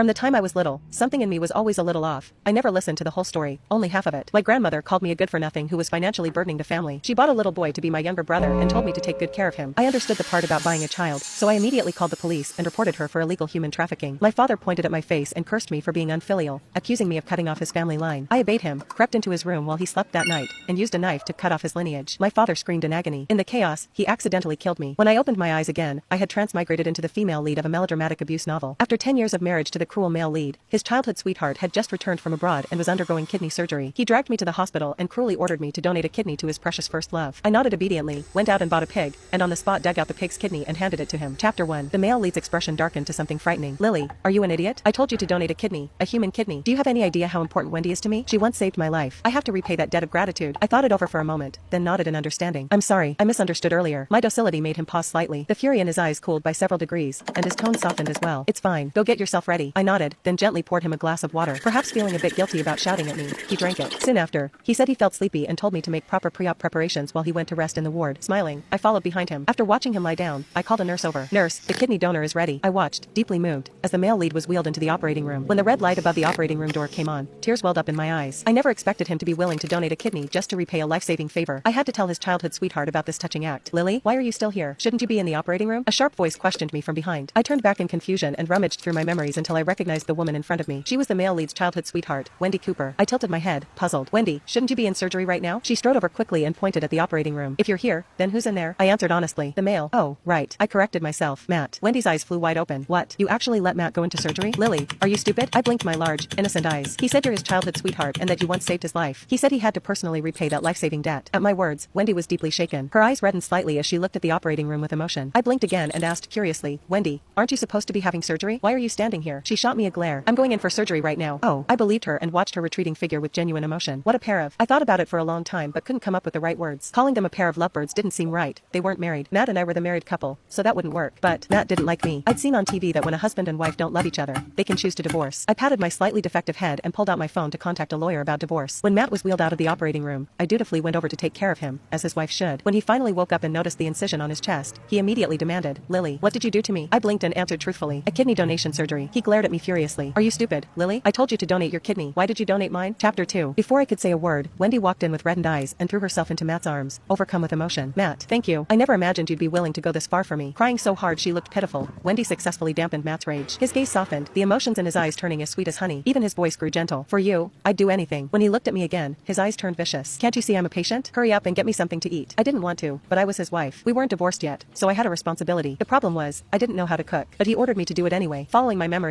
From the time I was little, something in me was always a little off. I never listened to the whole story, only half of it. My grandmother called me a good-for-nothing who was financially burdening the family. She bought a little boy to be my younger brother and told me to take good care of him. I understood the part about buying a child, so I immediately called the police and reported her for illegal human trafficking. My father pointed at my face and cursed me for being unfilial, accusing me of cutting off his family line. I obeyed him, crept into his room while he slept that night, and used a knife to cut off his lineage. My father screamed in agony. In the chaos, he accidentally killed me. When I opened my eyes again, I had transmigrated into the female lead of a melodramatic abuse novel. After 10 years of marriage to the cruel male lead, his childhood sweetheart had just returned from abroad and was undergoing kidney surgery. He dragged me to the hospital and cruelly ordered me to donate a kidney to his precious first love. I nodded obediently, went out and bought a pig, and on the spot dug out the pig's kidney and handed it to him. Chapter 1. The male lead's expression darkened to something frightening. Lily, are you an idiot? I told you to donate a kidney, a human kidney. Do you have any idea how important Wendy is to me? She once saved my life. I have to repay that debt of gratitude. I thought it over for a moment, then nodded in understanding. I'm sorry, I misunderstood earlier. My docility made him pause slightly. The fury in his eyes cooled by several degrees, and his tone softened as well. It's fine. Go get yourself ready. I nodded, then gently poured him a glass of water. Perhaps feeling a bit guilty about shouting at me, he drank it. Soon after, he said he felt sleepy and told me to make proper pre-op preparations while he went to rest in the ward. Smiling, I followed behind him. After watching him lie down, I called a nurse over. Nurse, the kidney donor is ready. I watched, deeply moved, as the male lead was wheeled into the operating room. When the red light above the operating room door came on, tears welled up in my eyes. I never expected him to be willing to donate a kidney just to repay a life-saving favor. I had to tell his childhood sweetheart about this touching act. Lily, why are you still here? Shouldn't you be in the operating room? A sharp voice questioned me from behind. I turned back in confusion and rummaged through my memories until I recognized the woman in front of me. She was the male lead's childhood sweetheart, Wendy Cooper. I tilted my head, puzzled. Wendy, shouldn't you be in surgery right now? She strode over quickly and pointed at the operating room. If you're here, then who's in there? I answered honestly. The male. Oh, right. I corrected myself. Matt. Wendy's eyes flew wide open. What? You actually let Matt go into surgery? Lily, are you stupid? I blinked my large, innocent eyes. He said you're his childhood sweetheart and that you once saved his life. He said he had to personally repay that life-saving debt. At my words, Wendy was deeply shaken. Her eyes reddened slightly as she looked at the operating room with emotion. I blinked again and asked curiously, Wendy, aren't you supposed to be having surgery? Why are you standing here? She shot me a glare. I'm going in for surgery right now. Oh, I believed her and watched her retreating figure with genuine emotion. What a pair of. I thought about it for a long time but couldn't come up with the right words. Calling them a pair of lovebirds didn't seem right. They weren't married. Matt and I were the married couple, so that wouldn't work. But Matt didn't like me. I'd seen on TV that when a husband and wife don't love each other, they can choose to divorce. I patted my slightly defective head and pulled out my phone to contact a lawyer about divorce. When Matt was wheeled out of the operating room, I dutifully went over to take care of him, as his wife should. When he finally woke up and noticed the incision on his chest, he immediately demanded, Lily, what did you do to me? I blinked and answered truthfully, a kidney donation surgery. He glared at me furiously. Are you stupid, Lily? I told you to donate your kidney. Why did you donate mine? Chapter 2. Before I could say a word, Wendy walked in with reddened eyes and threw herself into Matt's arms, overcome with emotion. Matt, thank you. I never imagined you'd be willing to go this far for me. Crying so hard she looked pitiful, Wendy successfully dampened Matt's rage. His gaze softened, the emotions in his eyes turning as sweet as honey. Even his voice grew gentle. For you, I'd do anything. When he looked at me again, his eyes turned vicious. Can't you see I'm a patient? Hurry up and get me something to eat. I didn't want to, but I was his wife. We weren't divorced yet, so I had a responsibility. The problem was, I didn't know how to cook, but he ordered me to do it anyway. Following my memory